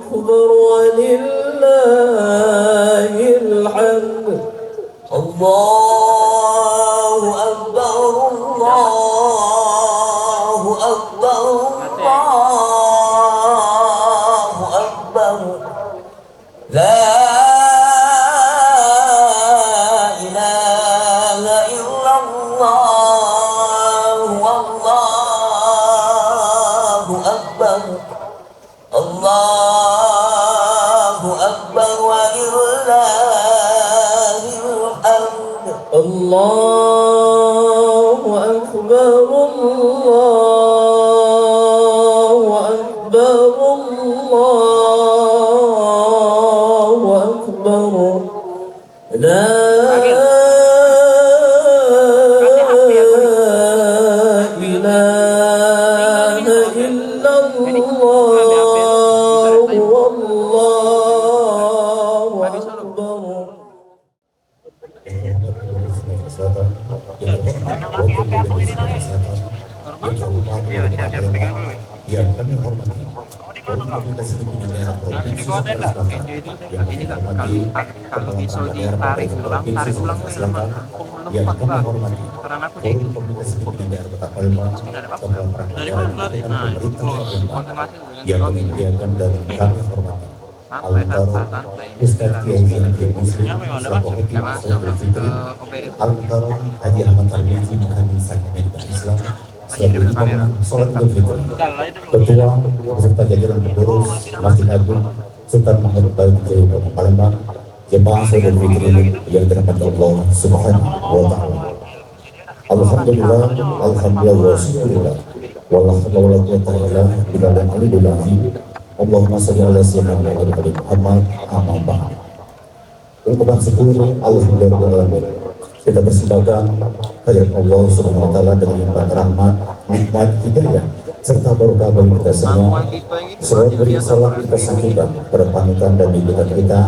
أكبر ولله الحمد. الله أكبر الله أكبر الله أكبر. لا إله إلا الله والله أكبر. الله أكبر ولله الحمد. الله أكبر الله أكبر الله أكبر. لا إله إلا الله والله أكبر. Yang kami hormati Komunitas Pimpinan Daerah Provinsi Sumatera Selatan, yang kami hormati Kepala Perangkat Daerah Provinsi Sumatera Selatan, yang kami hormati Forum Komunitas Pimpinan Daerah Kota Palembang, Kepala Perangkat Daerah Pemerintah Palembang, yang kami muliakan dan kami hormati Al-Mukarram Ustaz Kiai Zainal Muslim selaku Khotib Salatul Fitri, Al-Mukarram Haji Ahmad Tarmizi Muhammad Sakit Islam selaku imam sholat Idul Fitri, Ketua beserta jajaran pengurus Masjid Agung Sultan Mahmud Bayu Jaya Palembang, jemaah sholat Idul Fitri yang dirahmati Allah Subhanahu wa Ta'ala. Alhamdulillah, alhamdulillah wa syukurillah. Wallahu la quwwata illa billah. Allahumma shalli ala sayyidina Muhammad amma ba'd. Ungkapan syukur alhamdulillah kita persembahkan kehadirat Allah Subhanahu wa Ta'ala dengan limpahan rahmat, nikmat, hidayah serta barokah bagi kita semua. Salawat beri salam kita sampaikan pada panutan dan junjungan kita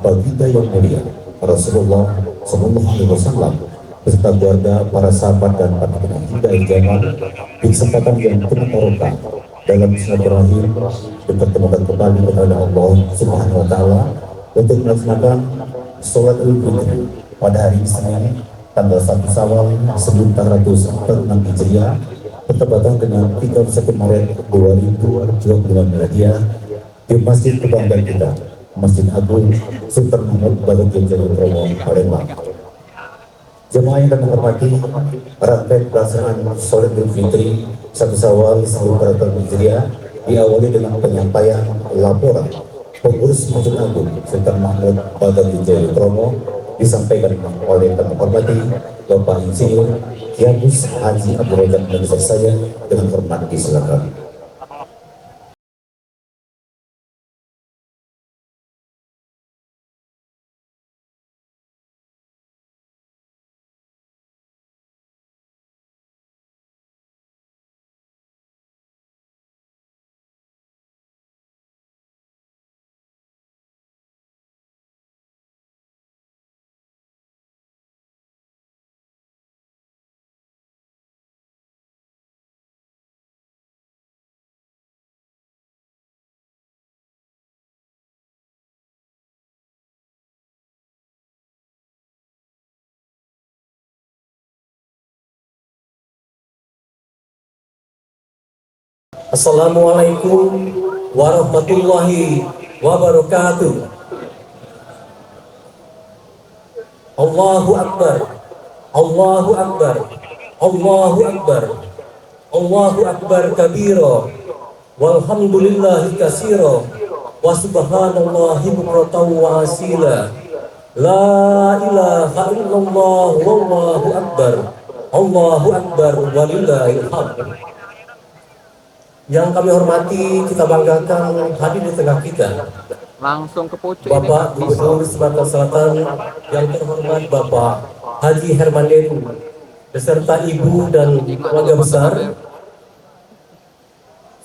baginda yang mulia Rasulullah Sallallahu Alaihi Wasallam beserta keluarga, para sahabat dan para hidayah jamaah di kesempatan yang penuh barokah dalam silaturahim dipertemukan kembali kepada Allah Subhanahu wa Ta'ala untuk melaksanakan sholat Idul Fitri pada hari Senin tanggal 1 Syawal 1446 Hijriah bertepatan dengan 31 Maret 2025 Miladiah di Masjid Kebanggaan kita, Masjid Agung Sultan Mahmud Bayu Jaya Palembang. Jemaah yang kami hormati, rangkaian pelaksanaan sholat Idul Fitri 1 Syawal 1446 Hijriah diawali dengan penyampaian laporan pengurus Masjid Agung Sultan Mahmud Bayu Jaya disampaikan oleh kami hormati Bapak Insinyur Kiai Haji Abdul Razak dan saya dengan hormat disilakan. Assalamualaikum warahmatullahi wabarakatuh. Allahu Akbar, Allahu Akbar, Allahu Akbar, Allahu Akbar kabira, walhamdulillahi katsira, wa subhanallahi bukratan wa asila. La ilaha illallah wallahu akbar, Allahu Akbar walillahil hamd. Yang kami hormati, kita banggakan hadir di tengah kita langsung ke pucuk Bapak Gubernur Sumatera Selatan yang terhormat Bapak Haji Hermandin beserta Ibu dan keluarga besar.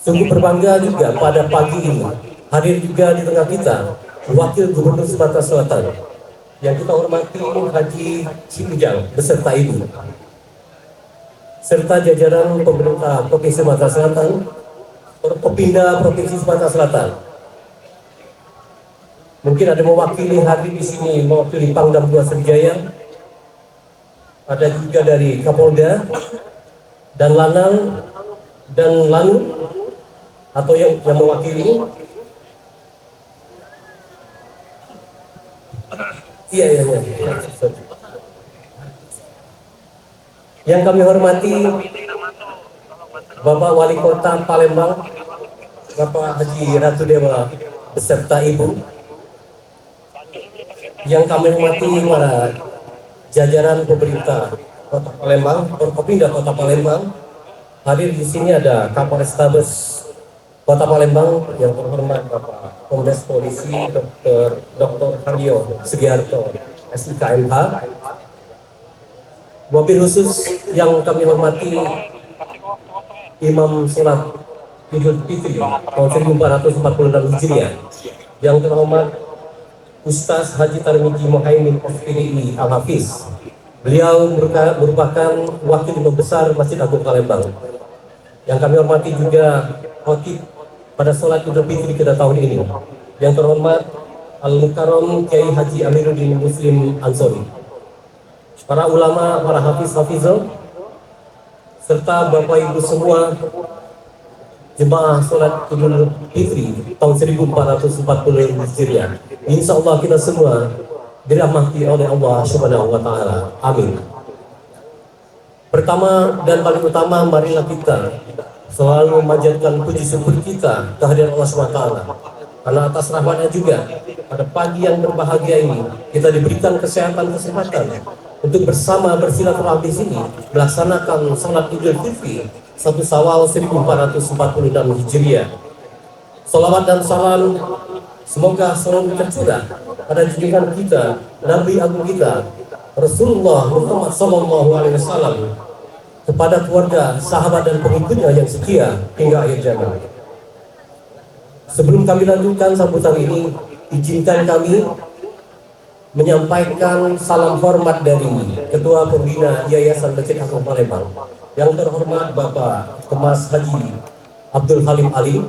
Sungguh berbangga juga pada pagi ini hadir juga di tengah kita Wakil Gubernur Sumatera Selatan yang kita hormati Haji Ujang beserta Ibu serta jajaran pemerintah Provinsi Sumatera Selatan, Pembina Provinsi Sumatera Selatan, Mungkin ada mewakili hari di sini, mewakili Pangdam 2 Sriwijaya. Ada juga dari Kapolda dan Lanal dan Lanut atau yang mewakili. Iya. Yang kami hormati Bapak Wali Kota Palembang, Bapak Haji Ratu Dewa beserta Ibu. Yang kami hormati para jajaran pemerintah Kota Palembang, Forkopimda Kota Palembang. Hadir di sini ada Kapolrestabes Kota Palembang yang terhormat Bapak Kombes Polisi Dr. Haryo Sugiharto SIKMH. Wabil khusus yang kami hormati Imam Sholat Idul Fitri tahun 1446 Hijriah yang terhormat Ustaz Haji Tarmiji Muhaimin FPDI Al-Hafiz. Beliau merupakan Wakil Imam Besar Masjid Agung Palembang. Yang kami hormati juga khotib pada sholat Idul Fitri kita tahun ini, yang terhormat Al-Mukarram Kiai Haji Amiruddin Muslim Ansori. Para ulama, para hafiz-hafizah, serta Bapak Ibu semua jemaah sholat Idul Fitri tahun 1440 Hijriah. Insya Allah kita semua dirahmati oleh Allah Subhanahu wa Ta'ala. Amin. Pertama dan paling utama, marilah kita selalu memanjatkan puji syukur kita kehadiran Allah Subhanahu wa Ta'ala. Karena atas rahmatnya juga pada pagi yang berbahagia ini kita diberikan kesehatan untuk bersama bersilaturahmi di sini melaksanakan salat Idul Fitri 1 Syawal 1446 Hijriah. Salawat dan salam semoga selalu tercurah pada junjungan kita, Nabi Agung kita, Rasulullah Muhammad SAW, kepada keluarga, sahabat dan pengikutnya yang setia hingga akhir zaman. Sebelum kami lanjutkan sambutan ini, izinkan kami menyampaikan salam hormat dari Ketua Pembina Yayasan Masjid Agung Palembang yang terhormat Bapak Kemas Haji Abdul Halim Ali.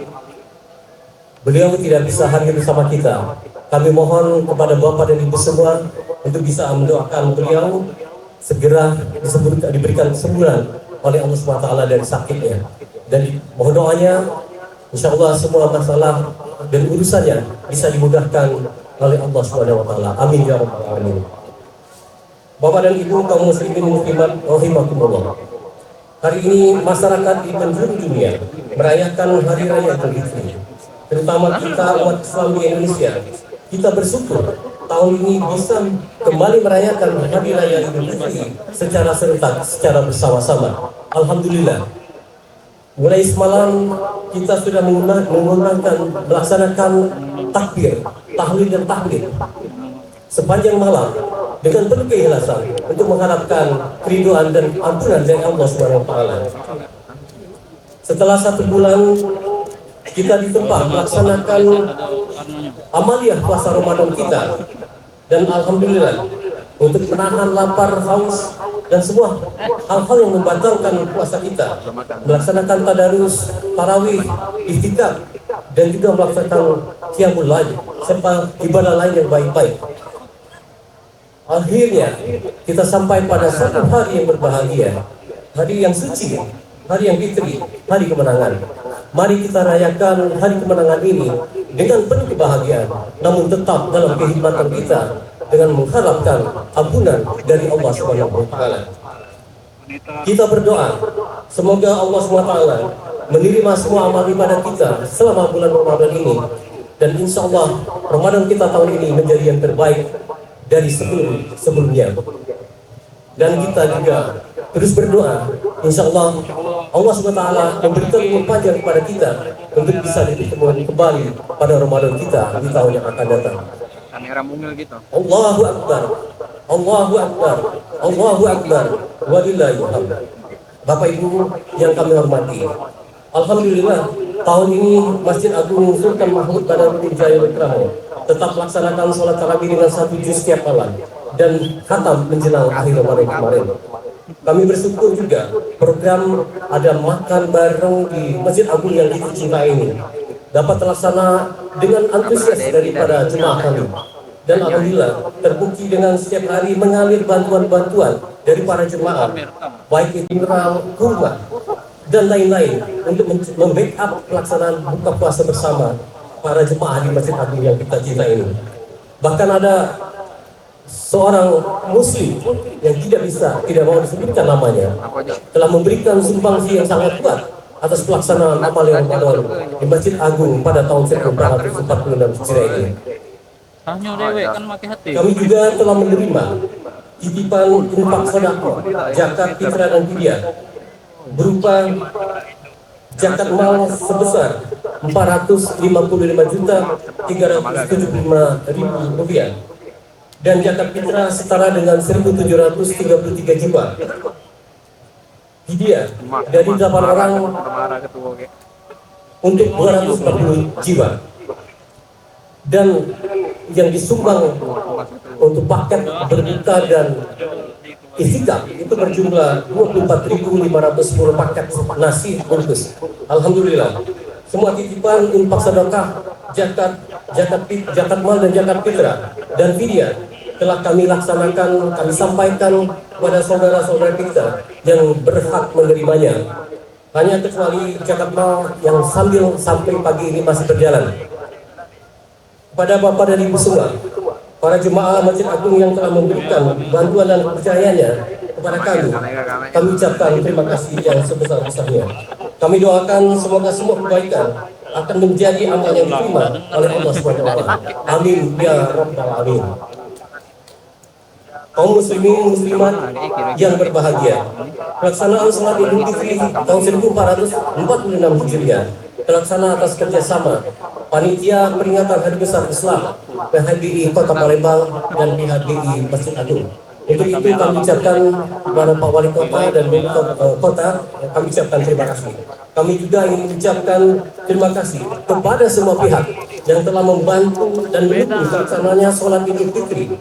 Beliau tidak bisa hadir bersama kita. Kami mohon kepada Bapak dan Ibu semua untuk bisa mendoakan beliau segera diberikan kesembuhan oleh Allah SWT dari sakitnya. Dan mohon doanya, insya Allah semua masalah dan urusannya bisa dimudahkan oleh Allah SWT. Amin ya rabbal alamin. Bapak dan Ibu kaum muslimin muslimat rahimakumullah. Hari ini masyarakat di penjuru dunia merayakan Hari Raya Idul Fitri. Terutama kita umat Islam di Indonesia, kita bersyukur tahun ini bisa kembali merayakan Hari Raya Idul Fitri secara serentak, secara bersama-sama. Alhamdulillah. Mulai semalam kita sudah melaksanakan takbir, tahlil dan tahmid sepanjang malam dengan penuh keikhlasan untuk mengharapkan keridhaan dan ampunan dari Allah Subhanahu wa Ta'ala. Setelah 1 bulan kita ditempa melaksanakan amaliyah puasa Ramadan kita, dan alhamdulillah untuk menahan lapar, haus dan semua hal-hal yang membatalkan puasa kita, melaksanakan tadarus, tarawih, ihtikaf, dan juga melaksanakan qiyamul lail serta ibadah lain yang baik-baik. Akhirnya kita sampai pada satu hari yang berbahagia, hari yang suci, hari yang fitri, hari kemenangan. Mari kita rayakan hari kemenangan ini dengan penuh kebahagiaan, namun tetap dalam kehikmatan kita dengan mengharapkan ampunan dari Allah Subhanahu wa Ta'ala. Kita berdoa semoga Allah SWT menerima semua amal ibadah kita selama bulan Ramadan ini, dan insya Allah Ramadan kita tahun ini menjadi yang terbaik dari sebelumnya. Dan kita juga terus berdoa, insya Allah Allah SWT memberikan umur panjang kepada kita untuk bisa ditemukan kembali pada Ramadan kita di tahun yang akan datang. Kamera mungil gitu. Allahu Akbar, Allahu Akbar, Allahu Akbar, walillahilhamd. Bapak Ibu yang kami hormati, alhamdulillah tahun ini Masjid Agung Sultan Mahmud Badarudin Jaya Wikraha tetap melaksanakan sholat tarawih dengan 1 juz setiap malam dan khatam menjelang akhir Ramadan kemarin. Kami bersyukur juga program ada makan bareng di Masjid Agung yang kita cintai ini dapat terlaksana dengan antusias daripada jemaah kami. Dan alhamdulillah terbukti dengan setiap hari mengalir bantuan-bantuan dari para jemaah, baik itu mineral, kurma, dan lain-lain untuk membackup pelaksanaan buka puasa bersama para jemaah di Masjid Agung yang kita cinta ini. Bahkan ada seorang muslim yang tidak mau disebutkan namanya, telah memberikan sumbangsi yang sangat kuat atas pelaksanaan amal yang Ramadan di Masjid Agung pada tahun 1446 Hijriah ini. Hanya dewek kan pakai hati. Kami juga telah menerima titipan infak sedekah, zakat fitrah dan fidyah berupa zakat mal sebesar 455.375.000 rupiah dan zakat fitrah setara dengan 1.733 jiwa. Fidyah dari 8 orang untuk 240 jiwa. Dan yang disumbang untuk paket berbuka dan itikaf itu berjumlah 24.510 paket nasi bungkus. Alhamdulillah, semua titipan infak sedekah, zakat mal dan zakat fitrah dan fidyah telah kami laksanakan, kami sampaikan kepada saudara-saudara kita yang berhak menerimanya. Hanya kecuali zakat mal yang sampai pagi ini masih berjalan. Kepada Bapak dan Ibu semua, para jemaah Masjid Agung yang telah memberikan bantuan dan kepercayaannya kepada kami ucapkan terima kasih yang sebesar-besarnya. Kami doakan semoga semua kebaikan akan menjadi amal yang diterima oleh Allah SWT. Amin ya Rabbal Alamin. Kaum muslimin muslimat yang berbahagia, pelaksanaan salat Idul Fitri tahun 1446 Hijriah terlaksana atas kerjasama Panitia Peringatan Hari Besar Islam PHBI Kota Palembang dan PHBI Masjid Agung. Untuk itu kami ucapkan kepada Pak Wali Kota dan Kota, kami ucapkan terima kasih. Kami juga ingin mengucapkan terima kasih kepada semua pihak yang telah membantu dan mendukung terlaksananya sholat Idul Fitri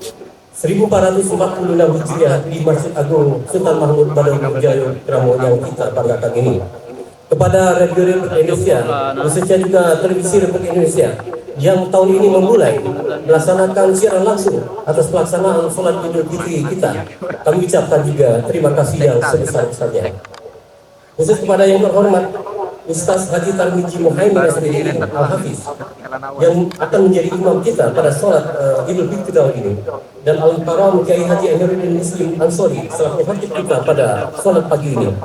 1446 Hijriah di Masjid Agung Sultan Mahmud Badarudin Kramo yang kita banggakan ini. Kepada Radio Republik Indonesia, khususnya juga Televisi Republik Indonesia yang tahun ini memulai melaksanakan siaran langsung atas pelaksanaan sholat Idul Fitri kita, kami ucapkan juga terima kasih yang sebesar-besarnya. Khusus kepada yang terhormat Ustaz Haji Tarmizi Muhammad Nasruddin Al-Hafiz yang akan menjadi imam kita pada sholat Idul Fitri tahun ini, dan Al-Karam Kiai Haji Amiruddin Muslim Ansori selaku khatib kita pada sholat pagi ini.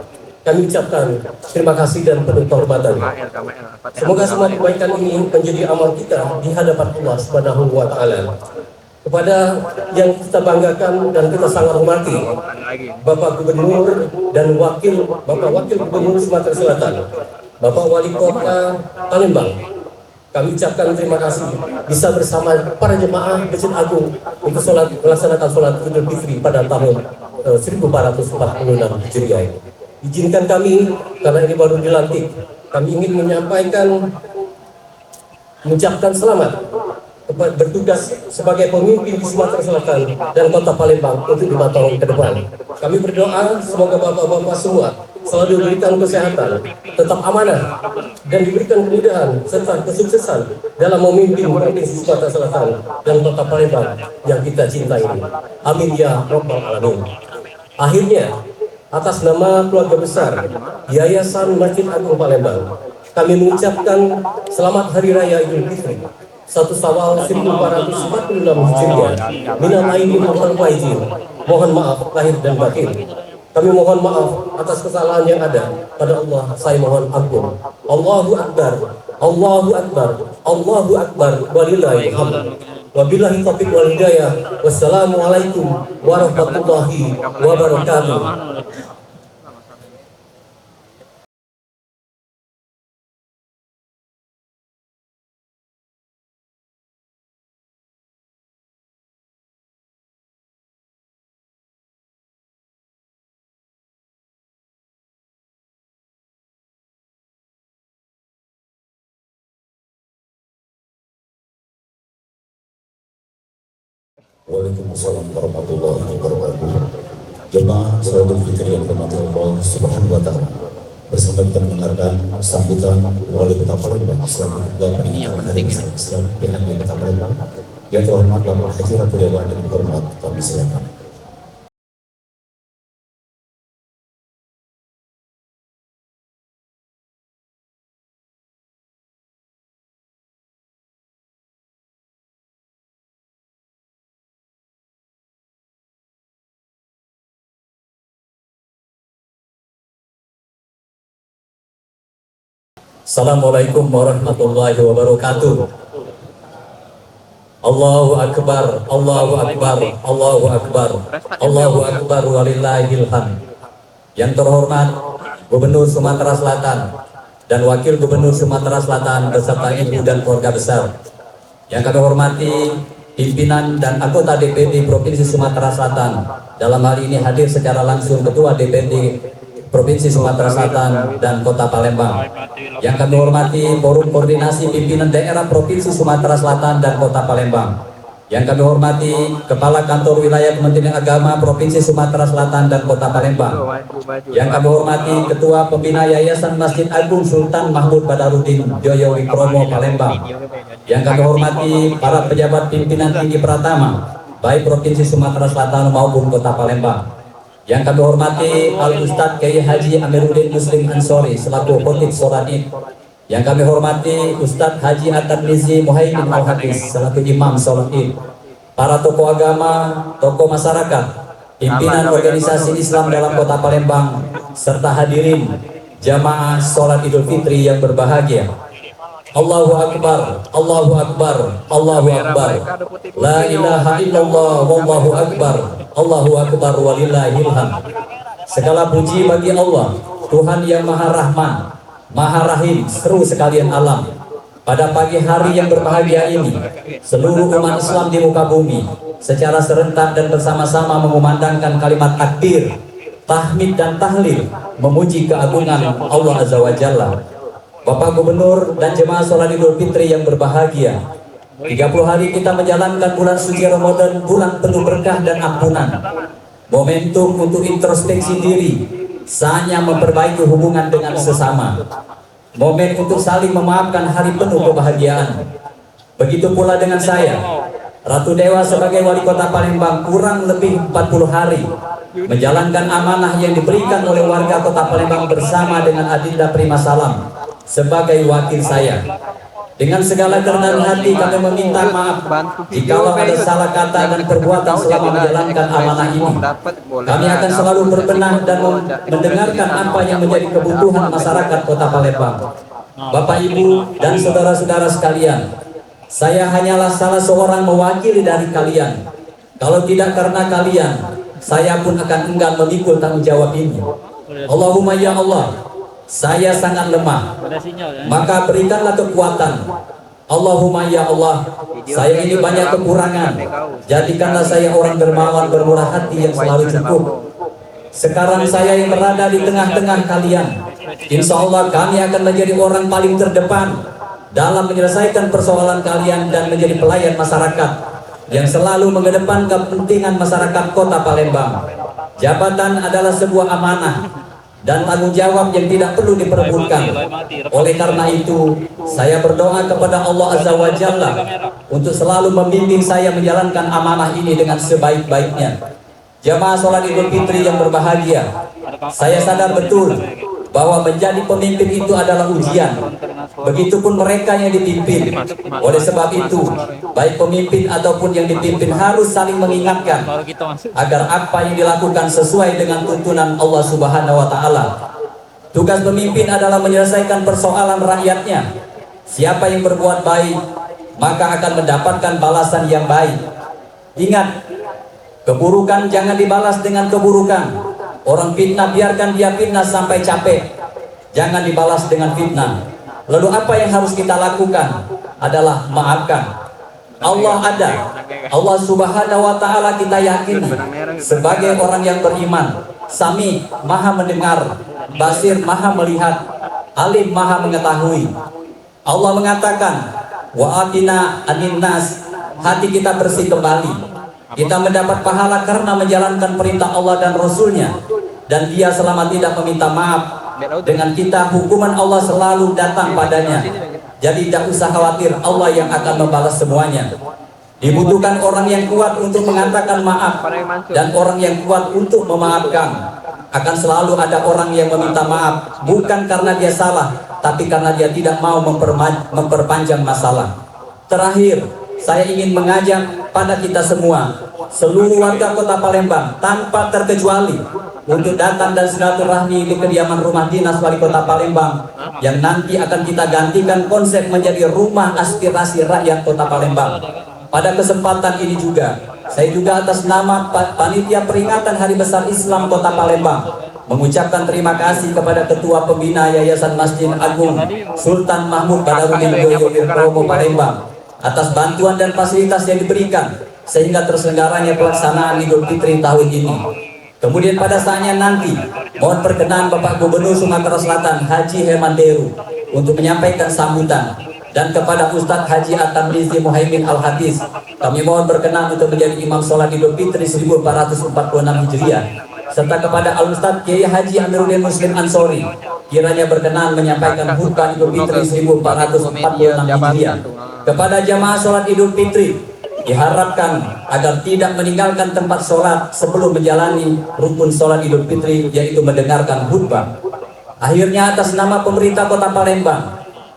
Kami ucapkan terima kasih dan penuh kehormatan. Semoga semua kebaikan ini menjadi amal kita di hadapan Allah Subhanahu wa Ta'ala. Kepada yang kita banggakan dan kita sangat hormati, Bapak Gubernur dan Bapak Wakil Gubernur Sumatera Selatan, Bapak Wali Kota Palembang, kami ucapkan terima kasih bisa bersama para jemaah Masjid Agung untuk melaksanakan sholat Idul Fitri pada tahun 1446 Hijriah ini. Izinkan kami, karena ini baru dilantik, kami ingin mengucapkan selamat bertugas sebagai pemimpin di Sumatera Selatan dan Kota Palembang untuk 5 tahun ke depan. Kami berdoa semoga bapak-bapak semua selalu diberikan kesehatan, tetap amanah, dan diberikan kemudahan serta kesuksesan dalam memimpin Provinsi Sumatera Selatan dan Kota Palembang yang kita cintai ini. Amin ya Rabbal Alamin. Akhirnya, atas nama keluarga besar Yayasan Masjid Agung Palembang, kami mengucapkan selamat Hari Raya Idul Fitri 1 Syawal 1446 Hijriah. Minal aidin wal faizin. Mohon maaf lahir dan batin. Kami mohon maaf atas kesalahan yang ada. Pada Allah saya mohon ampun. Allahu Akbar, Allahu Akbar, Allahu Akbar, walillahil hamd. Wabillahi taufiq wal hidayah. Wassalamualaikum warahmatullahi wabarakatuh. Waalaikumsalam warahmatullahi wabarakatuh. Jemaah Salatul Fitri yang dirahmati Allah Subhanahu wa Ta'ala. bersama kita mendengarkan sambutan Wali Kota Palembang selaku Ketua Peningkatan Hari Besar Islam PHNI Kota Palembang yang terhormat Bapak Haji Ratu Dewa dan terhormat kami silakan. Assalamualaikum warahmatullahi wabarakatuh. Allahu Akbar, Allahu Akbar, Allahu Akbar, Allahu Akbar walillahil hamd. Yang terhormat Gubernur Sumatera Selatan dan Wakil Gubernur Sumatera Selatan beserta ibu dan keluarga besar. Yang kami hormati pimpinan dan anggota DPD Provinsi Sumatera Selatan. Dalam hal ini hadir secara langsung Ketua DPD Provinsi Sumatera Selatan dan Kota Palembang. Yang kami hormati Forum Koordinasi Pimpinan Daerah Provinsi Sumatera Selatan dan Kota Palembang. Yang kami hormati Kepala Kantor Wilayah Kementerian Agama Provinsi Sumatera Selatan dan Kota Palembang. Yang kami hormati Ketua Pembina Yayasan Masjid Agung Sultan Mahmud Badarudin Joyo Wikromo Palembang. Yang kami hormati para pejabat pimpinan tinggi Pratama baik Provinsi Sumatera Selatan maupun Kota Palembang. Yang kami hormati Al-Ustadz Kiai Haji Amiruddin Muslim Ansori selaku khotib sholat Id. Yang kami hormati Ustadz Haji At-Tirmizi Muhaimin Al-Hafiz selaku imam sholat Id. Para tokoh agama, tokoh masyarakat, pimpinan organisasi Islam dalam Kota Palembang, serta hadirin jamaah sholat Idul Fitri yang berbahagia. Allahu Akbar, Allahu Akbar, Allahu Akbar. La ilaha illallah, wallahu akbar, Allahu Akbar walillahil hamd. Segala puji bagi Allah, Tuhan yang Maha Rahman, Maha Rahim, seru sekalian alam. Pada pagi hari yang berbahagia ini, seluruh umat Islam di muka bumi secara serentak dan bersama-sama mengumandangkan kalimat takbir, tahmid dan tahlil, memuji keagungan Allah Azza wa Jalla. Bapak Gubernur dan jemaah sholat Idul Fitri yang berbahagia, 30 hari kita menjalankan bulan suci Ramadan, bulan penuh berkah dan ampunan. Momentum untuk introspeksi diri, saatnya memperbaiki hubungan dengan sesama. Momen untuk saling memaafkan, hari penuh kebahagiaan. Begitu pula dengan saya, Ratu Dewa sebagai Wali Kota Palembang kurang lebih 40 hari menjalankan amanah yang diberikan oleh warga Kota Palembang bersama dengan Adinda Prima Salam sebagai wakil saya. Dengan segala kerendahan hati kami meminta maaf jikalau ada salah kata dan perbuatan selama menjalankan amanah ini. Kami akan selalu berbenah dan mendengarkan apa yang menjadi kebutuhan masyarakat Kota Palembang. Bapak, Ibu, dan saudara-saudara sekalian, saya hanyalah salah seorang mewakili dari kalian. Kalau tidak karena kalian, saya pun akan enggan memikul tanggung jawab ini. Allahumma ya Allah, saya sangat lemah, maka berikanlah kekuatan. Allahumma ya Allah, saya ini banyak kekurangan, jadikanlah saya orang dermawan bermurah hati yang selalu cukup. Sekarang saya yang berada di tengah-tengah kalian, insya Allah kami akan menjadi orang paling terdepan dalam menyelesaikan persoalan kalian dan menjadi pelayan masyarakat yang selalu mengedepankan kepentingan masyarakat Kota Palembang. Jabatan adalah sebuah amanah dan tanggung jawab yang tidak perlu diperebutkan. Oleh karena itu, saya berdoa kepada Allah Azza wa Jalla untuk selalu membimbing saya menjalankan amanah ini dengan sebaik-baiknya. Jamaah sholat Idul Fitri yang berbahagia, saya sadar betul bahwa menjadi pemimpin itu adalah ujian. Begitupun mereka yang dipimpin. Oleh sebab itu, baik pemimpin ataupun yang dipimpin harus saling mengingatkan agar apa yang dilakukan sesuai dengan tuntunan Allah Subhanahu wa Ta'ala. Tugas pemimpin adalah menyelesaikan persoalan rakyatnya. Siapa yang berbuat baik, maka akan mendapatkan balasan yang baik. Ingat, keburukan jangan dibalas dengan keburukan. Orang fitnah biarkan dia fitnah sampai capek, jangan dibalas dengan fitnah. Lalu apa yang harus kita lakukan adalah maafkan. Allah ada, Allah Subhanahu wa Ta'ala kita yakini sebagai orang yang beriman. Sami, maha mendengar, Basir, maha melihat, Alim, maha mengetahui. Allah mengatakan, wa atina anin nas, hati kita bersih kembali. Kita mendapat pahala karena menjalankan perintah Allah dan Rasulnya. Dan dia selama tidak meminta maaf, dengan kita, hukuman Allah selalu datang padanya. Jadi tidak usah khawatir, Allah yang akan membalas semuanya. Dibutuhkan orang yang kuat untuk mengatakan maaf dan orang yang kuat untuk memaafkan. Akan selalu ada orang yang meminta maaf bukan karena dia salah, tapi karena dia tidak mau memperpanjang masalah. Terakhir, saya ingin mengajak pada kita semua, seluruh warga Kota Palembang tanpa terkecuali, untuk datang dan silaturahmi di kediaman rumah dinas Wali Kota Palembang yang nanti akan kita gantikan konsep menjadi rumah aspirasi rakyat Kota Palembang. Pada kesempatan ini juga, saya juga atas nama Panitia Peringatan Hari Besar Islam Kota Palembang mengucapkan terima kasih kepada Ketua Pembina Yayasan Masjid Agung Sultan Mahmud Badarudin Yoyo Palembang atas bantuan dan fasilitas yang diberikan sehingga terselenggaranya pelaksanaan Idul Fitri tahun ini. Kemudian pada saatnya nanti, mohon perkenan Bapak Gubernur Sumatera Selatan Haji Hemanderu untuk menyampaikan sambutan, dan kepada Ustadz Haji Atam Rizzi Muhaimin Al-Hadis kami mohon berkenan untuk menjadi imam sholat Idul Fitri 1446 Hijriah, serta kepada Al-Ustadz Kiai Haji Amiruddin Muslim Ansori kiranya berkenan menyampaikan khutbah Idul Fitri 1446 Hijriah. Kepada jamaah sholat Idul Fitri diharapkan agar tidak meninggalkan tempat sholat sebelum menjalani rukun sholat Idul Fitri, yaitu mendengarkan khutbah. Akhirnya atas nama pemerintah Kota Palembang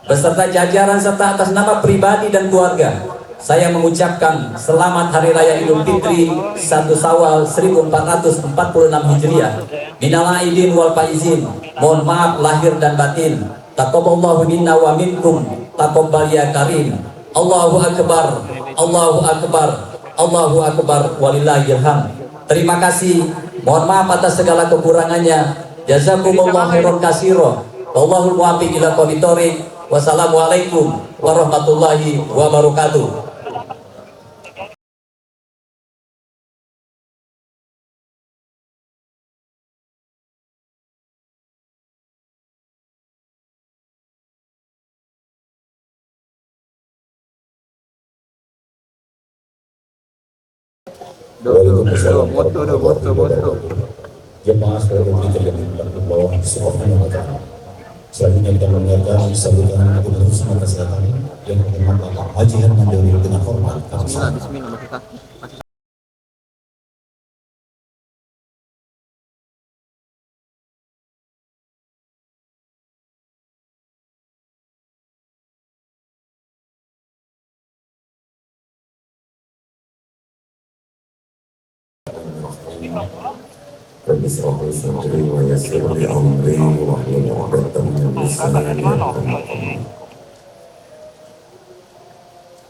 beserta jajaran serta atas nama pribadi dan keluarga, saya mengucapkan selamat Hari Raya Idul Fitri 1 Syawal 1446 Hijriah. Minal aidin wal faizin, mohon maaf lahir dan batin. Taqabbalallahu minna wa minkum, taqabbal ya karim. Allahu Akbar, Allahu Akbar, Allahu Akbar, walillahil hamd. Terima kasih, mohon maaf atas segala kekurangannya. Jazakumullahu khairan katsira. Wallahul muwaffiq ila aqwamit thoriq. Wassalamualaikum warahmatullahi wabarakatuh. Waalaikumsalam warahmatullahi wabarakatuh. Jemaah sekalian yang di bawah subhanahu wa ta'ala. Selanjutnya kita mendengarkan sambutan Gubernur Sumatera Selatan yang berkenan Bapak Haji Hemanderu dengan hormat. Bismillah. Rabbi shrah li sadri wa yassir li amri wahlul 'uqdatam min lisani yafqahu qawli.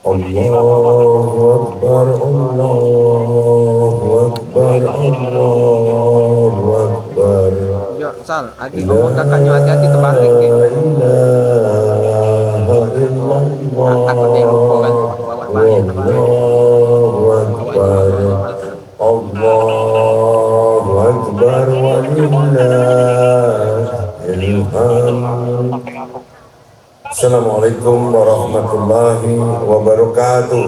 Allahu Akbar, Allahu Akbar, Allahu Akbar. Yuk, Sal, Agi ngomong kakaknya hati-hati terbalik ya. La ilaha illallah. Takutnya lupa kan, bawa balik terbalik. Allahu Akbar, Allahu Akbar, walillahil hamd. Assalamualaikum warahmatullahi wabarakatuh.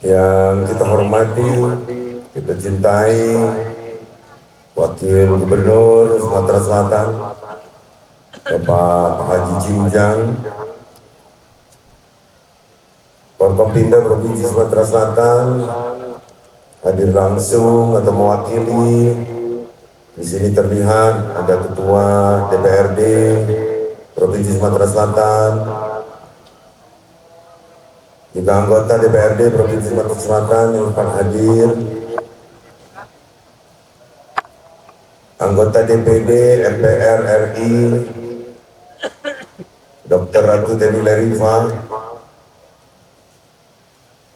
Yang kita hormati, kita cintai Wakil Gubernur Sumatera Selatan Bapak Haji Jinjang, Forkopimda Provinsi Sumatera Selatan hadir langsung atau mewakili. Di sini terlihat ada Ketua DPRD Provinsi Sumatera Selatan, juga anggota DPRD Provinsi Sumatera Selatan yang sempat hadir, anggota DPD MPR RI Dr. Ratu Teddy Leriva,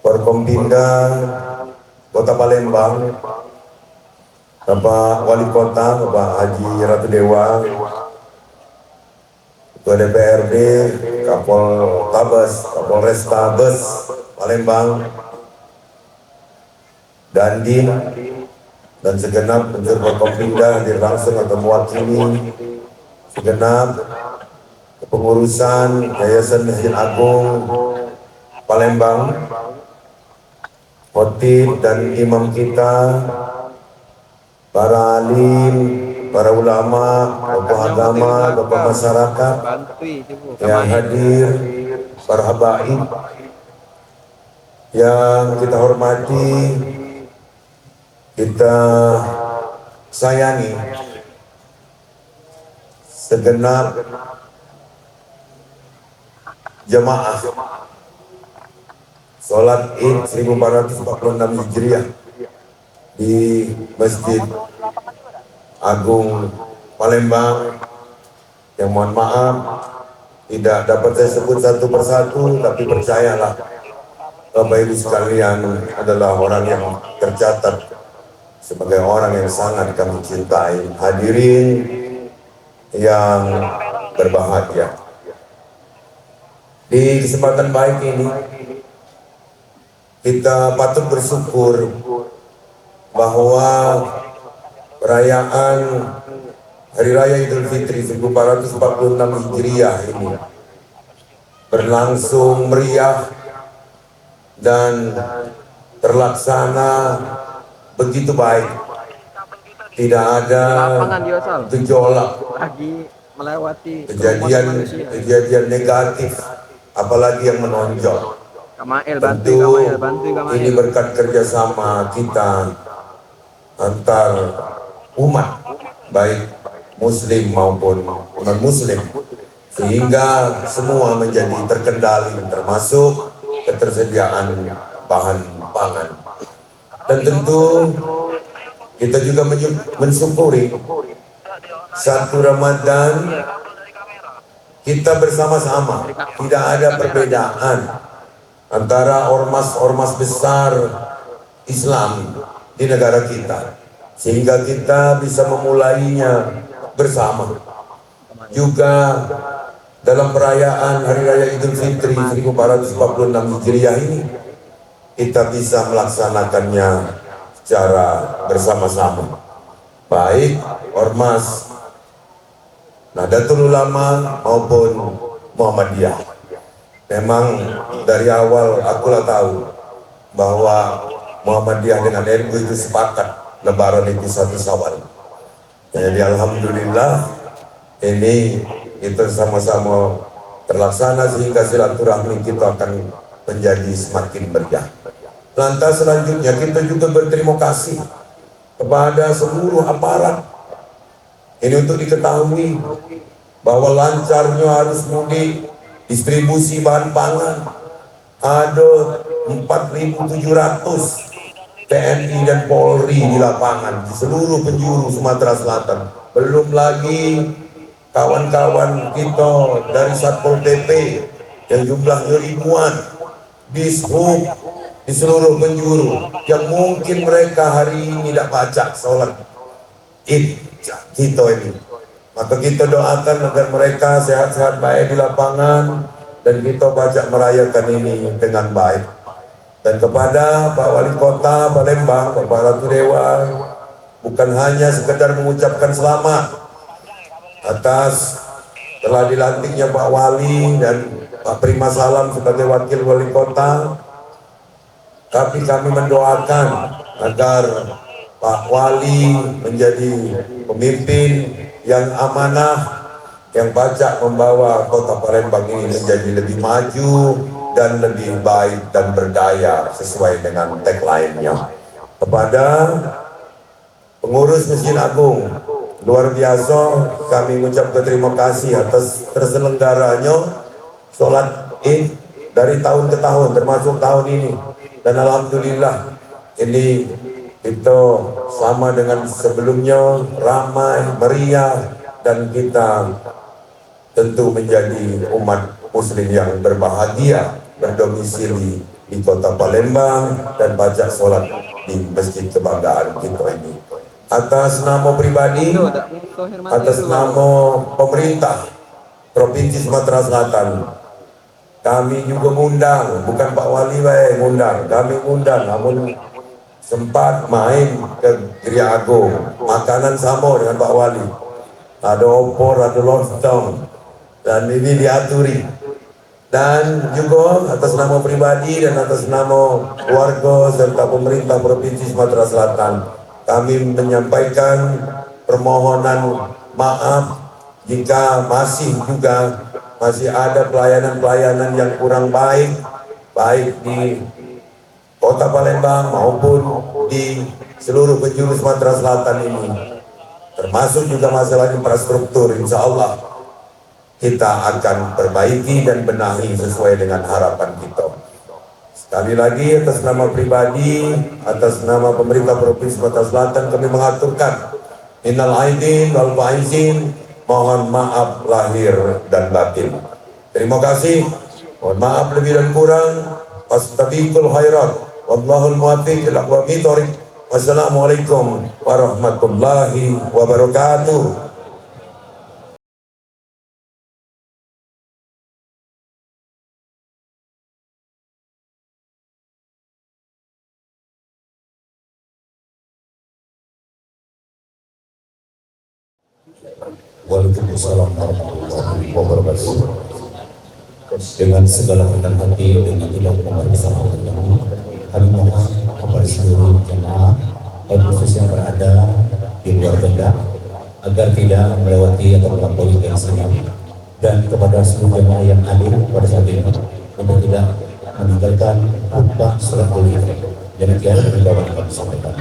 Forkompimda Kota Palembang, Bapak Wali Kota, Bapak Haji Ratu Dewa, Ketua DPRD, Kapol Tabes, Kapolrestabes Palembang, Dandim, dan segenap unsur Forkompimda hadir langsung atau mewakili segenap kepengurusan Yayasan Masjid Agung Palembang, khotib dan imam kita, para alim, para ulama, tokoh agama, tokoh masyarakat Bantui ibu. yang hadir, para habaib yang kita hormati, kita sayangi, segenap jemaah sholat Id 1446 Hijriah di Masjid Agung Palembang, yang mohon maaf tidak dapat saya sebut satu persatu, tapi percayalah Bapak Ibu sekalian adalah orang yang tercatat sebagai orang yang sangat kami cintai. Hadirin yang berbahagia, di kesempatan baik ini kita patut bersyukur bahwa perayaan Hari Raya Idul Fitri 1446 Hijriah ini berlangsung meriah dan terlaksana begitu baik. Tidak ada Lapangan Diosal gejolak, lagi melewati kejadian negatif, apalagi yang menonjol. Kamael Tentu bantu ini berkat kerjasama kita antar umat, baik muslim maupun non-muslim, sehingga semua menjadi terkendali, termasuk ketersediaan bahan pangan. Dan tentu kita juga mensyukuri satu Ramadan kita bersama-sama, tidak ada perbedaan antara ormas-ormas besar Islam di negara kita, sehingga kita bisa memulainya bersama. Juga dalam perayaan Hari Raya Idul Fitri 1446 Hijriah ini, kita bisa melaksanakannya secara bersama-sama, baik ormas Nahdlatul Ulama maupun Muhammadiyah. Memang dari awal akulah tahu bahwa Muhammadiyah dengan NU itu sepakat Lebaran itu 1 Syawal. Jadi alhamdulillah ini kita sama-sama terlaksana, sehingga silaturahmi kita akan menjadi semakin meriah. Lantas selanjutnya kita juga berterima kasih kepada seluruh aparat. Ini untuk diketahui bahwa lancarnya arus mudik, distribusi bahan pangan, ada 4.700 TNI dan Polri di lapangan di seluruh penjuru Sumatera Selatan. Belum lagi kawan-kawan kita dari Satpol PP yang jumlahnya ribuan, dishub di seluruh penjuru, yang mungkin mereka hari ini tidak baca sholat Id kita ini. Maka kita doakan agar mereka sehat-sehat baik di lapangan, dan kita baca merayakan ini dengan baik. Dan kepada Pak Wali Kota Palembang, Bapak Ratu Dewa, bukan hanya sekedar mengucapkan selamat atas telah dilantiknya Pak Wali dan Pak Prima Salam sebagai Wakil Wali Kota, tapi kami mendoakan agar Pak Wali menjadi pemimpin yang amanah, yang baca membawa kota Palembang ini menjadi lebih maju dan lebih baik dan berdaya sesuai dengan tagline-nya. Kepada pengurus Masjid Agung, luar biasa kami mengucapkan terima kasih atas terselenggaranya sholat Id dari tahun ke tahun, termasuk tahun ini. Dan alhamdulillah ini kita sama dengan sebelumnya, ramai, meriah, dan kita tentu menjadi umat muslim yang berbahagia berdomisili di kota Palembang dan baca sholat di masjid kebanggaan kita ini. Atas nama pribadi, atas nama pemerintah Provinsi Sumatera Selatan, kami juga mengundang, bukan Pak Wali mengundang, kami mengundang, namun sempat main ke Geria Agung, makanan sama dengan Pak Wali, ada opor, ada lontong, dan ini diaturi. Dan juga atas nama pribadi dan atas nama keluarga serta pemerintah Provinsi Sumatera Selatan, kami menyampaikan permohonan maaf jika masih ada pelayanan-pelayanan yang kurang baik di Kota Palembang maupun di seluruh penjuru Sumatera Selatan ini, termasuk juga masalah infrastruktur. Insya Allah kita akan perbaiki dan benahi sesuai dengan harapan kita. Sekali lagi atas nama pribadi, atas nama pemerintah Provinsi Sumatera Selatan, kami mengaturkan innal aidin wal faizin, mohon maaf lahir dan batin. Terima kasih. Mohon maaf lebih dan kurang. Fastabiqul khairat. Wallahul muwaffiq ila aqwamit thoriq. Wassalamualaikum warahmatullahi wabarakatuh. Waalaikumsalam warahmatullahi wabarakatuh. Dengan segala rendah hati dan tidak memperkenalkan kami mohon kepada seluruh jemaah khusus yang berada di luar tenda agar tidak melewati atau melampaui garis enam, dan kepada seluruh jemaah yang hadir pada saat ini untuk tidak meninggalkan khutbah salat Idul yang tiada dibawa kami sampaikan.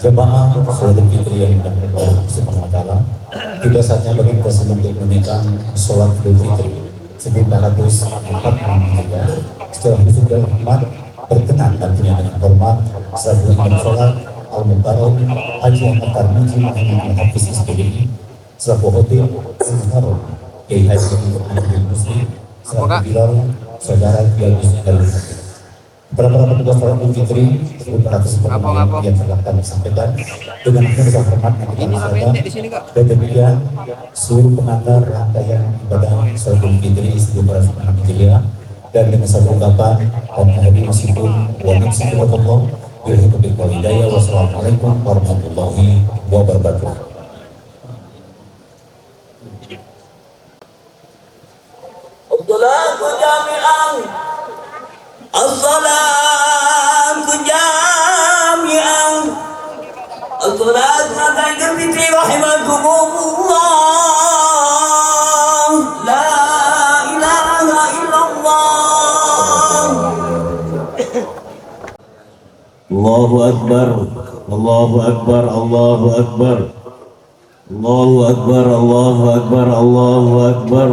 Jemaah salat Fitri yang dimuliakan Subhanahu wa taala, tiba saatnya bagi kita semua untuk menunaikan salat Idul Fitri 1443 setelah wisuda Ahmad berkenan dan punya dengan hormat setelah sholat Al-Mukarram Haji Ahmad Tarmizi Muhammad Hafiz SPDI selaku Hotel Al-Mukarram Kiai Haji Anwar Muslim selaku Bilal Saudara Kiai Muslim. Para petugas salat Idul Fitri 1443 yang telah kami sampaikan dengan segala hormat yang kita sampaikan, dan demikian seluruh pengantar rangkaian ibadah salat Idul Fitri 1443 dan dengan satu ungkapan Alhamdulillah meskipun wajib Allah billahi taufiq wal hidayah. Wassalamualaikum warahmatullahi wabarakatuh. As-salatu jami'an, as-salatu jami'an, as-salatu ala Idul Fitri rahimakumullah. La ilaha illallah. Allahu Akbar, Allahu Akbar, Allahu Akbar, Allahu Akbar, Allahu Akbar, Allahu Akbar,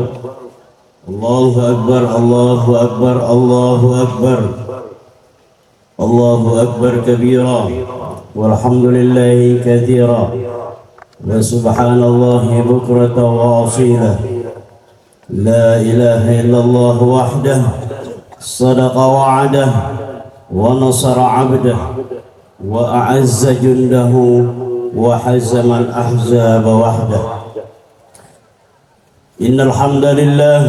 Allahu Akbar, Allahu Akbar, Allahu Akbar, Allahu Akbar kabira, walhamdulillahi kathira, wa subhanallahi bukrata wa asila, la ilaha illallah wahdah, sadaqa wa'adah, wa nasara abdah, wa a'azza jundahu, wa hazama al-ahzaba wahdah. Innal hamdalillah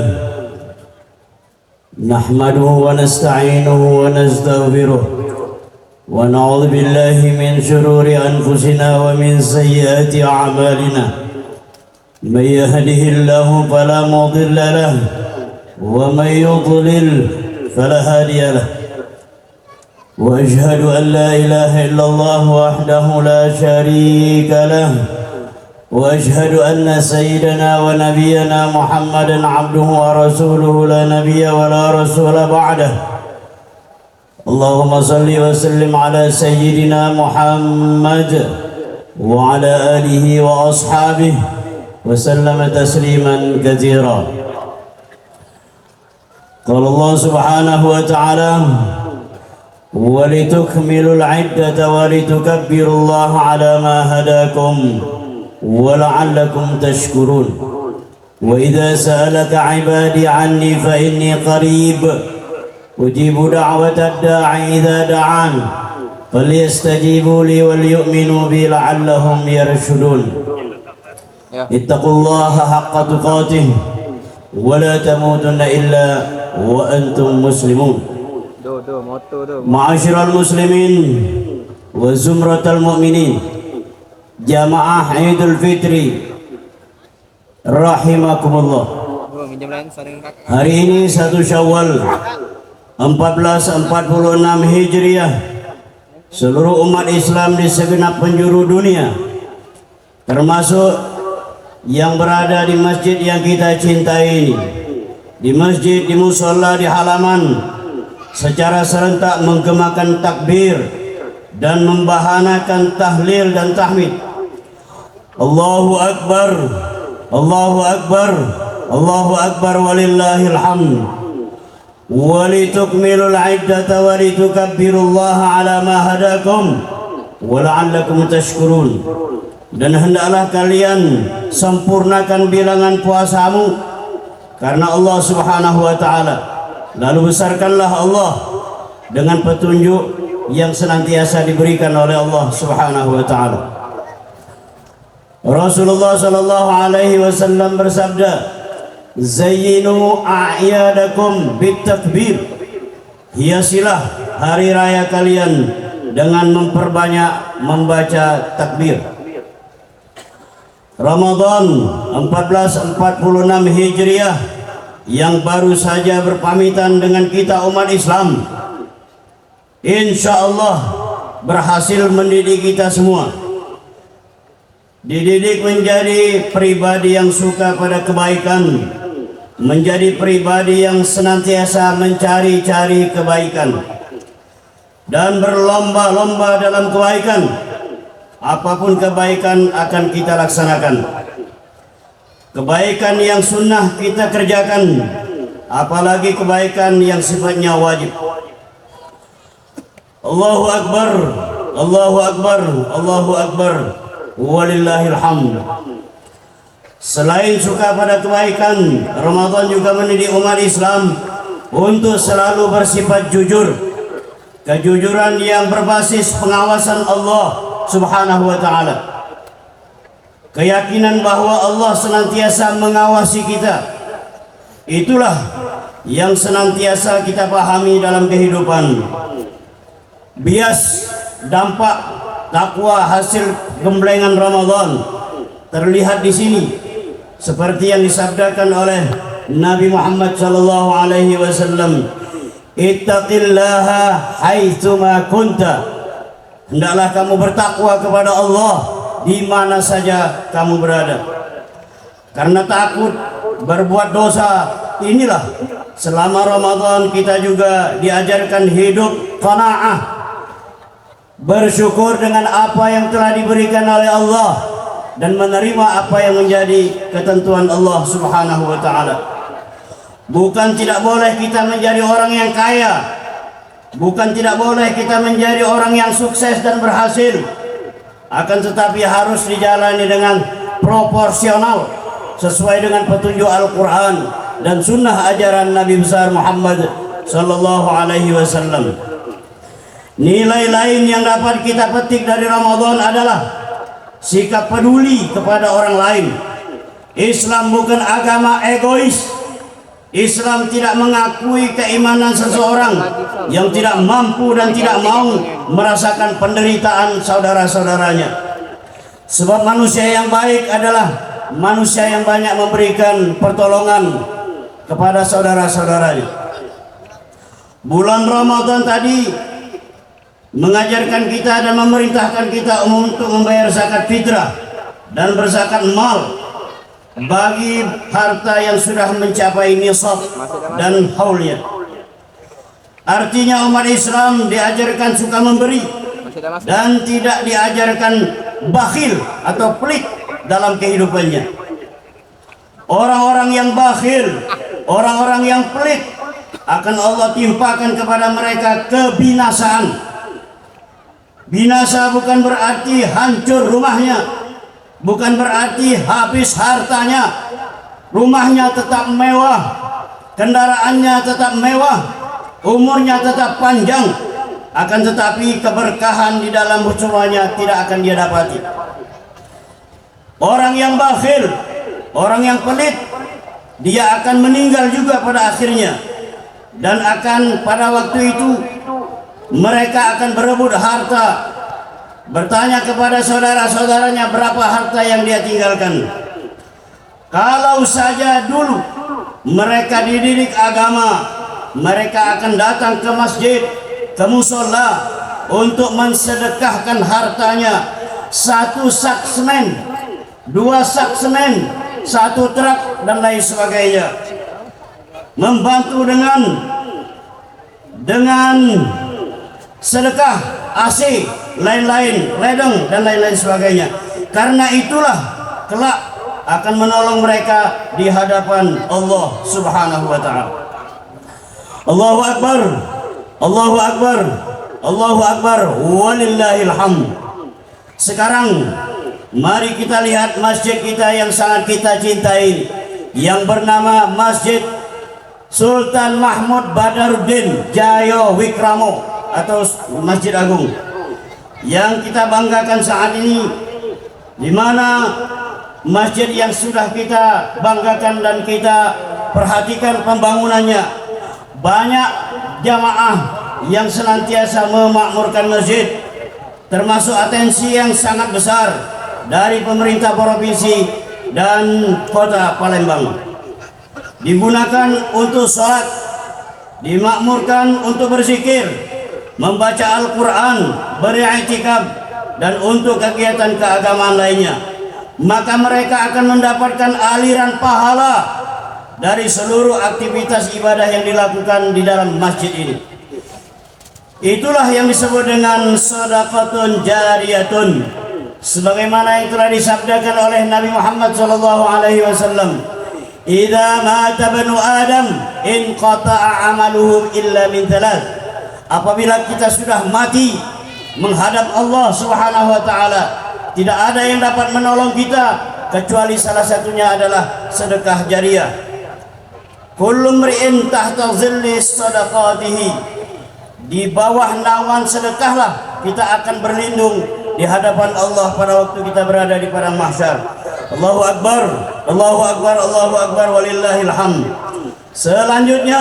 nahmaduhu wa nasta'inuhu wa nastaghfiruh wa na'udzu billahi min shururi anfusina wa min sayyiati a'malina. May yahdihillahu fala mudilla lahu wa may yudlil fala hadiya lahu. وأشهد أن لا إله إلا الله وحده لا شريك له وأشهد أن سيدنا ونبينا محمدا عبده ورسوله لا نبي ولا رسول بعده. اللهم صل وسلم على سيدنا محمد وعلى آله وأصحابه وسلم تسليما كثيرا. قال الله سبحانه وتعالى: ولتكملوا العدة ولتكبروا الله على ما هداكم ولعلكم تشكرون. وإذا سألك عبادي عني فإني قريب أجيب دعوة الداعي إذا دعان فليستجيبوا لي وليؤمنوا بي لعلهم يرشدون. اتقوا الله حق تقاته ولا تموتن إلا وأنتم مسلمون. Ma'asyiral muslimin wa zumratal mu'minin, jamaah Idul Fitri rahimakumullah. Hari ini 1 Syawal 1446 Hijriah, seluruh umat Islam di segenap penjuru dunia termasuk yang berada di masjid yang kita cintai ini, di masjid, di musola, di halaman, secara serentak menggemakan takbir dan membahanakan tahlil dan tahmid. Allahu Akbar, Allahu Akbar, Allahu Akbar walillahil hamd. Walitukmilul iddata walitukabbirullaha ala ma hadakum wa la'allakum tashkurun. Dan hendaklah kalian sempurnakan bilangan puasamu karena Allah Subhanahu wa taala. Lalu besarkanlah Allah dengan petunjuk yang senantiasa diberikan oleh Allah Subhanahu wa taala. Rasulullah sallallahu alaihi wasallam bersabda, "Zayyinu a'yadakum bitakbir." Hiasilah hari raya kalian dengan memperbanyak membaca takbir. Ramadan 1446 Hijriah yang baru saja berpamitan dengan kita umat Islam, insya Allah berhasil mendidik kita semua, dididik menjadi pribadi yang suka pada kebaikan, menjadi pribadi yang senantiasa mencari-cari kebaikan dan berlomba-lomba dalam kebaikan. Apapun kebaikan akan kita laksanakan. Kebaikan yang sunnah kita kerjakan, apalagi kebaikan yang sifatnya wajib. Allahu Akbar, Allahu Akbar, Allahu Akbar, walillahil hamd. Selain suka pada kebaikan, Ramadan juga mendidik umat Islam untuk selalu bersifat jujur. Kejujuran yang berbasis pengawasan Allah Subhanahu wa ta'ala. Keyakinan bahwa Allah senantiasa mengawasi kita, itulah yang senantiasa kita pahami dalam kehidupan. Bias dampak takwa hasil gemblengan Ramadan terlihat di sini, seperti yang disabdakan oleh Nabi Muhammad sallallahu alaihi wasallam, "Ittaqillaha haitsuma kunta." Hendaklah kamu bertakwa kepada Allah di mana saja kamu berada. Karena takut berbuat dosa inilah selama Ramadan kita juga diajarkan hidup qanaah, bersyukur dengan apa yang telah diberikan oleh Allah dan menerima apa yang menjadi ketentuan Allah Subhanahu wa taala. Bukan tidak boleh kita menjadi orang yang kaya, bukan tidak boleh kita menjadi orang yang sukses dan berhasil, akan tetapi harus dijalani dengan proporsional sesuai dengan petunjuk Al-Quran dan sunnah ajaran Nabi besar Muhammad sallallahu alaihi wasallam. Nilai lain yang dapat kita petik dari Ramadan adalah sikap peduli kepada orang lain. Islam bukan agama egois. Islam tidak mengakui keimanan seseorang yang tidak mampu dan tidak mau merasakan penderitaan saudara-saudaranya. Sebab manusia yang baik adalah manusia yang banyak memberikan pertolongan kepada saudara-saudaranya. Bulan Ramadan tadi mengajarkan kita dan memerintahkan kita untuk membayar zakat fitrah dan berzakat mal bagi harta yang sudah mencapai nisab dan haulnya. Artinya umat Islam diajarkan suka memberi dan tidak diajarkan bakhil atau pelit dalam kehidupannya. Orang-orang yang bakhil, orang-orang yang pelit akan Allah timpakan kepada mereka kebinasaan. Binasa bukan berarti hancur rumahnya, bukan berarti habis hartanya. Rumahnya tetap mewah, kendaraannya tetap mewah, umurnya tetap panjang, akan tetapi keberkahan di dalam semuanya tidak akan dia dapati. Orang yang bakhil, orang yang pelit, dia akan meninggal juga pada akhirnya, dan akan pada waktu itu mereka akan berebut harta, bertanya kepada saudara-saudaranya berapa harta yang dia tinggalkan. Kalau saja dulu mereka dididik agama, mereka akan datang ke masjid, ke musola untuk mensedekahkan hartanya. Satu sak semen 2 sak semen, 1 truk dan lain sebagainya. Membantu dengan sedekah, AC, lain-lain, ledeng dan lain-lain sebagainya. Karena itulah kelak akan menolong mereka di hadapan Allah Subhanahu wa taala. Allahu akbar. Allahu akbar. Allahu akbar walillahil hamd. Sekarang mari kita lihat masjid kita yang sangat kita cintai, yang bernama Masjid Sultan Mahmud Badaruddin Jayo Wikramo atau Masjid Agung, yang kita banggakan saat ini, di mana masjid yang sudah kita banggakan dan kita perhatikan pembangunannya. Banyak jamaah yang senantiasa memakmurkan masjid, termasuk atensi yang sangat besar dari pemerintah provinsi dan kota Palembang. Digunakan untuk sholat, dimakmurkan untuk berzikir, membaca Al-Quran, beriktikaf, dan untuk kegiatan keagamaan lainnya. Maka mereka akan mendapatkan aliran pahala dari seluruh aktivitas ibadah yang dilakukan di dalam masjid ini. Itulah yang disebut dengan sedekatun jariyatun, sebagaimana yang telah disabdakan oleh Nabi Muhammad SAW. Idza mata banu Adam in qata'a amaluhum illa min thalath. Apabila kita sudah mati menghadap Allah Subhanahu wa taala, tidak ada yang dapat menolong kita kecuali salah satunya adalah sedekah jariyah. Kullu mri'in tahta zilli sadaqatihi. Di bawah naungan sedekahlah kita akan berlindung di hadapan Allah pada waktu kita berada di padang mahsyar. Allahu akbar, Allahu akbar, Allahu akbar walillahil hamd. Selanjutnya,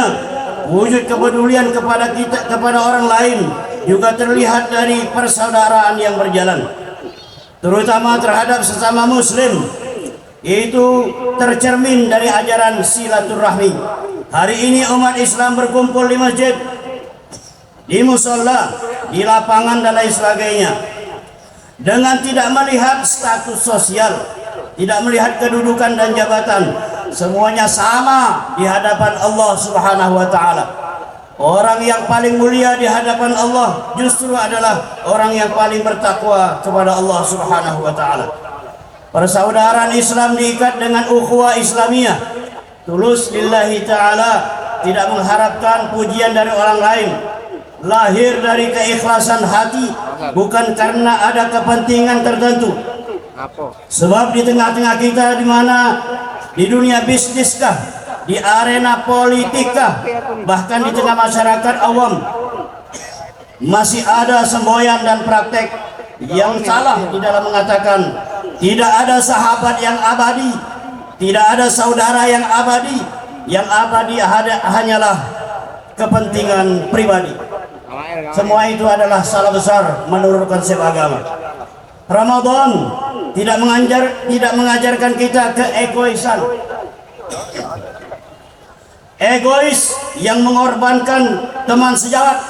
wujud kepedulian kepada kita, kepada orang lain juga terlihat dari persaudaraan yang berjalan, terutama terhadap sesama muslim. Itu tercermin dari ajaran silaturahmi. Hari ini umat Islam berkumpul di masjid, di musola, di lapangan dan lain sebagainya, dengan tidak melihat status sosial, tidak melihat kedudukan dan jabatan. Semuanya sama di hadapan Allah Subhanahu wa taala. Orang yang paling mulia di hadapan Allah justru adalah orang yang paling bertakwa kepada Allah Subhanahu wa taala. Persaudaraan Islam diikat dengan ukhuwah Islamiyah, tulus lillahi ta'ala, tidak mengharapkan pujian dari orang lain, lahir dari keikhlasan hati, bukan karena ada kepentingan tertentu. Sebab di tengah-tengah kita, di mana di dunia bisniskah, di arena politikkah, bahkan di tengah masyarakat awam, masih ada semboyan dan praktek yang salah di dalam mengatakan tidak ada sahabat yang abadi, tidak ada saudara yang abadi. Yang abadi hanyalah kepentingan pribadi. Semua itu adalah salah besar menurut konsep agama. Ramadan tidak mengajarkan kita keegoisan. Egois yang mengorbankan teman sejawat,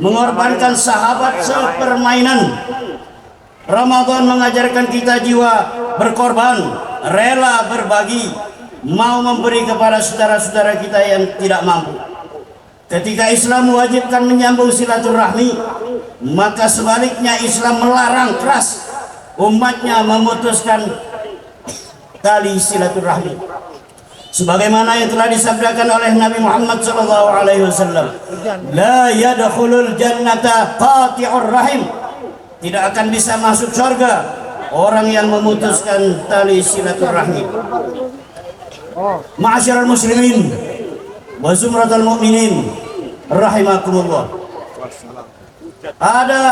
mengorbankan sahabat sepermainan. Ramadan mengajarkan kita jiwa berkorban, rela berbagi, mau memberi kepada saudara-saudara kita yang tidak mampu. Ketika Islam mewajibkan menyambung silaturahmi, maka sebaliknya Islam melarang keras umatnya memutuskan tali silaturahmi. Sebagaimana yang telah disabdakan oleh Nabi Muhammad SAW, la yadkhulul jannata qati'ur rahim. Tidak akan bisa masuk surga orang yang memutuskan tali silaturahmi. Ma'asyiral muslimin wa zumratal mu'minin rahimakumullah. Ada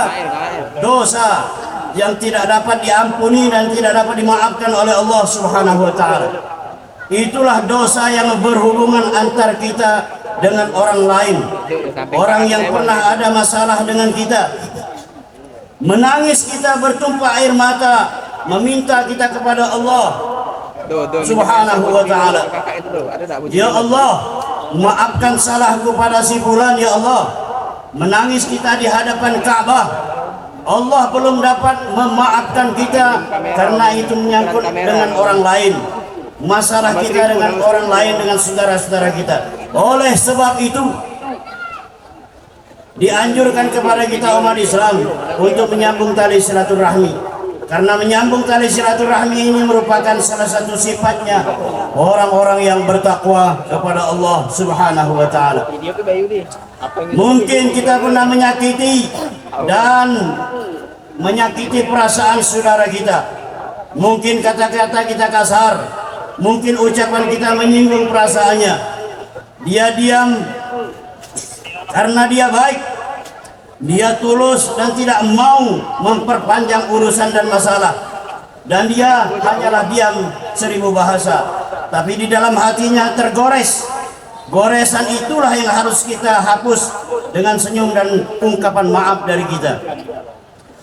dosa yang tidak dapat diampuni dan tidak dapat dimaafkan oleh Allah Subhanahu wa taala. Itulah dosa yang berhubungan antar kita dengan orang lain. Orang yang pernah ada masalah dengan kita, menangis kita bertumpah air mata, meminta kita kepada Allah Subhanahu wa ta'ala. Ya Allah, maafkan salahku pada si fulan ya Allah. Menangis kita di hadapan Ka'bah, Allah belum dapat memaafkan kita karena itu menyangkut dengan orang lain. Masalah kita dengan orang lain, dengan saudara-saudara kita. Oleh sebab itu dianjurkan kepada kita umat Islam untuk menyambung tali silaturahmi. Karena menyambung tali silaturahmi ini merupakan salah satu sifatnya orang-orang yang bertakwa kepada Allah Subhanahu wa taala. Mungkin kita pernah menyakiti dan menyakiti perasaan saudara kita. Mungkin kata-kata kita kasar, mungkin ucapan kita menyinggung perasaannya. Dia diam karena dia baik, dia tulus dan tidak mau memperpanjang urusan dan masalah, dan dia hanyalah diam 1000 bahasa, tapi di dalam hatinya tergores. Goresan itulah yang harus kita hapus dengan senyum dan ungkapan maaf dari kita.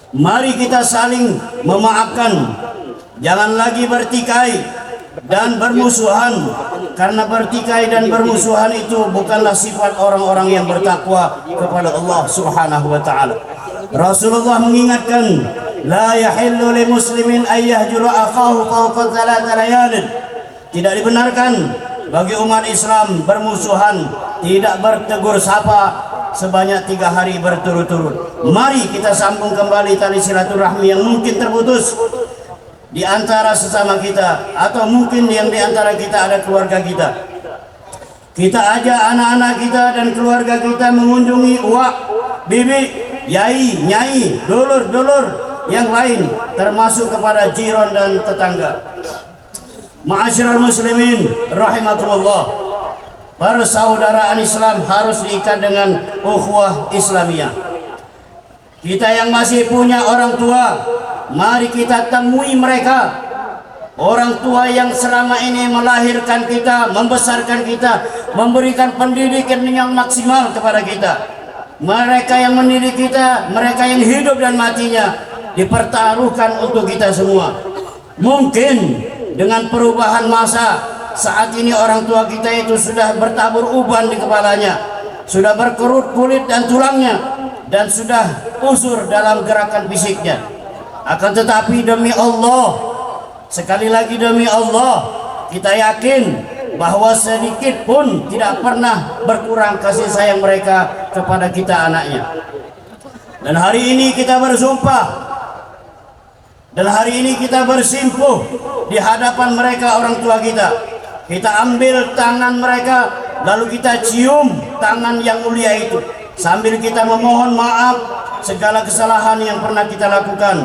Mari kita saling memaafkan, jangan lagi bertikai dan bermusuhan, karena bertikai dan bermusuhan itu bukanlah sifat orang-orang yang bertakwa kepada Allah Subhanahu wa taala. Rasulullah mengingatkan, la yahillu li muslimin ay yahjura akhahu fawqa 3 layalin. Tidak dibenarkan bagi umat Islam bermusuhan, tidak bertegur sapa sebanyak 3 hari berturut-turut. Mari kita sambung kembali tali silaturahmi yang mungkin terputus di antara sesama kita, atau mungkin yang di antara kita ada keluarga kita. Kita ajak anak-anak kita dan keluarga kita mengunjungi uak, bibi, yai, nyai, dulur-dulur yang lain, termasuk kepada jiran dan tetangga. Ma'asyiral muslimin rahimakumullah, persaudaraan Islam harus diikat dengan ukhuwah Islamiyah. Kita yang masih punya orang tua, mari kita temui mereka. Orang tua yang selama ini melahirkan kita, membesarkan kita, memberikan pendidikan yang maksimal kepada kita. Mereka yang mendidik kita, mereka yang hidup dan matinya dipertaruhkan untuk kita semua. Mungkin dengan perubahan masa, saat ini orang tua kita itu sudah bertabur uban di kepalanya, sudah berkerut kulit dan tulangnya, dan sudah usur dalam gerakan fisiknya. Akan tetapi demi Allah, sekali lagi demi Allah, kita yakin bahwa sedikit pun tidak pernah berkurang kasih sayang mereka kepada kita anaknya. Dan hari ini kita bersumpah, dan hari ini kita bersimpuh di hadapan mereka, orang tua kita. Kita ambil tangan mereka, lalu kita cium tangan yang mulia itu, sambil kita memohon maaf segala kesalahan yang pernah kita lakukan,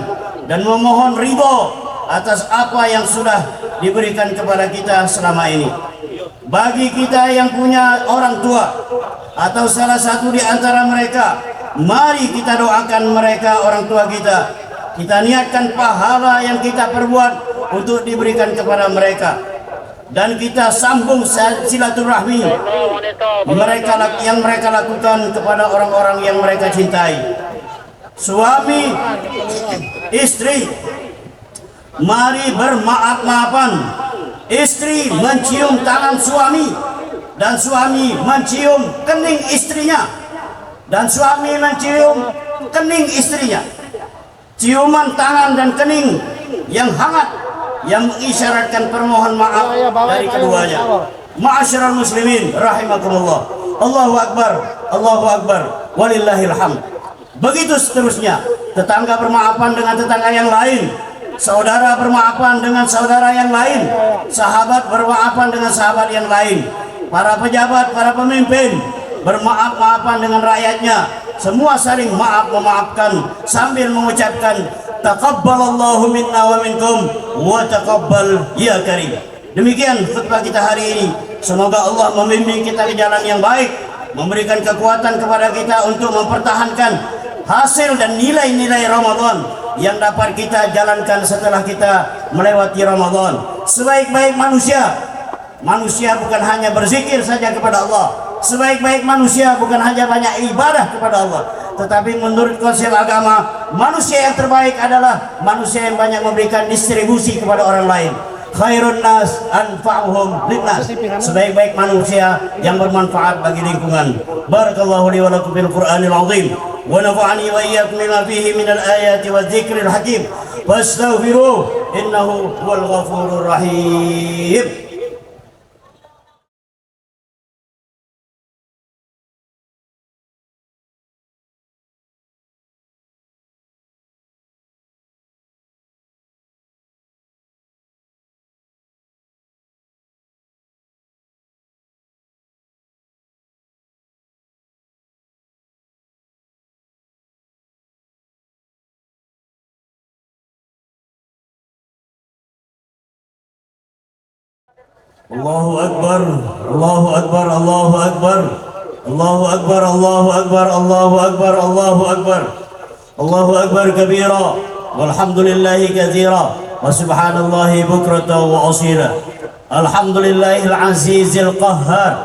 dan memohon ridho atas apa yang sudah diberikan kepada kita selama ini. Bagi kita yang punya orang tua atau salah satu di antara mereka, mari kita doakan mereka, orang tua kita. Kita niatkan pahala yang kita perbuat untuk diberikan kepada mereka, dan kita sambung silaturahmi yang mereka lakukan kepada orang-orang yang mereka cintai. Suami, istri, mari bermaaf-maafan. Istri mencium tangan suami, dan suami mencium kening istrinya, dan suami mencium kening istrinya. Ciuman tangan dan kening yang hangat yang mengisyaratkan permohon maaf dari keduanya. Ma'asyiral muslimin rahimakumullah. Allahu akbar, Allahu akbar, walillahil hamd. Begitu seterusnya, tetangga bermaafan dengan tetangga yang lain, saudara bermaafan dengan saudara yang lain, sahabat bermaafan dengan sahabat yang lain, para pejabat, para pemimpin bermaaf-maafan dengan rakyatnya. Semua saling maaf-memaafkan sambil mengucapkan taqabbalallahu minna wa minkum wa taqabbal ya karim. Demikian khutbah kita hari ini. Semoga Allah membimbing kita ke jalan yang baik, memberikan kekuatan kepada kita untuk mempertahankan hasil dan nilai-nilai Ramadan yang dapat kita jalankan setelah kita melewati Ramadan. Sebaik-baik manusia, manusia bukan hanya berzikir saja kepada Allah. Sebaik-baik manusia bukan hanya banyak ibadah kepada Allah, tetapi menurut konsep agama, manusia yang terbaik adalah manusia yang banyak memberikan distribusi kepada orang lain. Khairun nas anfa'uhum linnas. Sebaik-baik manusia yang bermanfaat bagi lingkungan. Barakallahu li wa lakum bil Qur'anil azim ونفعني وإياكم بما فيه من الآيات والذكر الحكيم فاستغفروه إنه هو الغفور الرحيم. الله أكبر الله أكبر الله أكبر الله أكبر الله أكبر الله أكبر الله أكبر الله أكبر كبيرا والحمد لله كثيرا وسبحان الله بكرة وأصيلا. الحمد لله العزيز القهار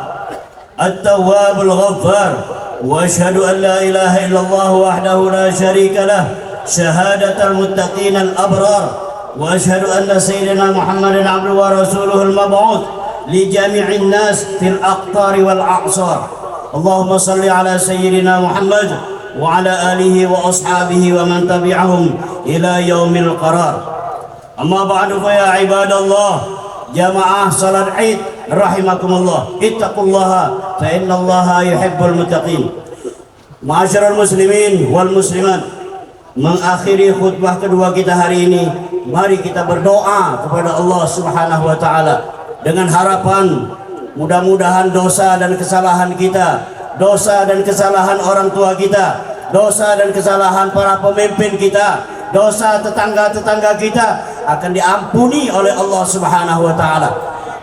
التواب الغفار وأشهد أن لا إله إلا الله وحده لا شريك له شهادة المتقين الأبرار وأشهد أن سيدنا محمد عبده ورسوله المبعوث لجميع الناس في الأقطار والأعصار. اللهم صل على سيدنا محمد وعلى آله وأصحابه ومن تبعهم إلى يوم القرار. أما بعد فيا عباد الله جماعة صلاة عيد رحمكم الله اتقوا الله فإن الله يحب المتقين. Ma'asyiral muslimin wal muslimat, mengakhiri khutbah kedua kita hari ini, mari kita berdoa kepada Allah Subhanahu wa taala dengan harapan mudah-mudahan dosa dan kesalahan kita, dosa dan kesalahan orang tua kita, dosa dan kesalahan para pemimpin kita, dosa tetangga-tetangga kita akan diampuni oleh Allah Subhanahu wa taala.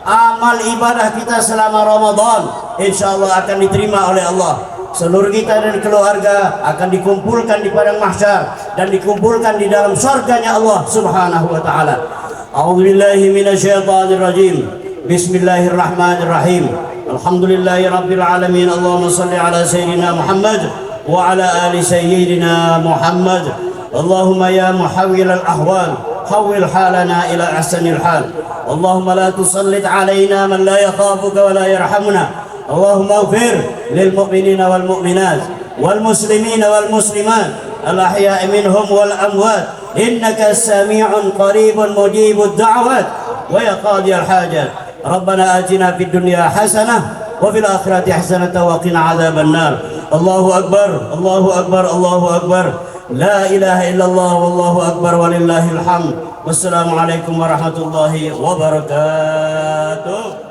Amal ibadah kita selama Ramadan insyaallah akan diterima oleh Allah. Seluruh kita dan keluarga akan dikumpulkan di padang mahsyar dan dikumpulkan di dalam surganya Allah Subhanahu wa taala. A'udzubillahi minasyaitonir rajim. Bismillahirrahmanirrahim. Alhamdulillahirabbil alamin. Allahumma shalli ala sayyidina Muhammad wa ala ali sayyidina Muhammad. Allahumma ya muhawwilal ahwal hawwil halana ila ahsanil hal. Allahumma la tusallit alaina man la yakhafuka wa la yarhamuna. اللهم اغفر للمؤمنين والمؤمنات والمسلمين والمسلمات الأحياء منهم والأموات إنك سميع قريب مجيب الدعوات ويا قاضي الحاجات. ربنا آتنا في الدنيا حسنة وفي الآخرة حسنة وقنا عذاب النار. الله أكبر الله أكبر الله أكبر لا إله إلا الله والله أكبر ولله الحمد. والسلام عليكم ورحمة الله وبركاته.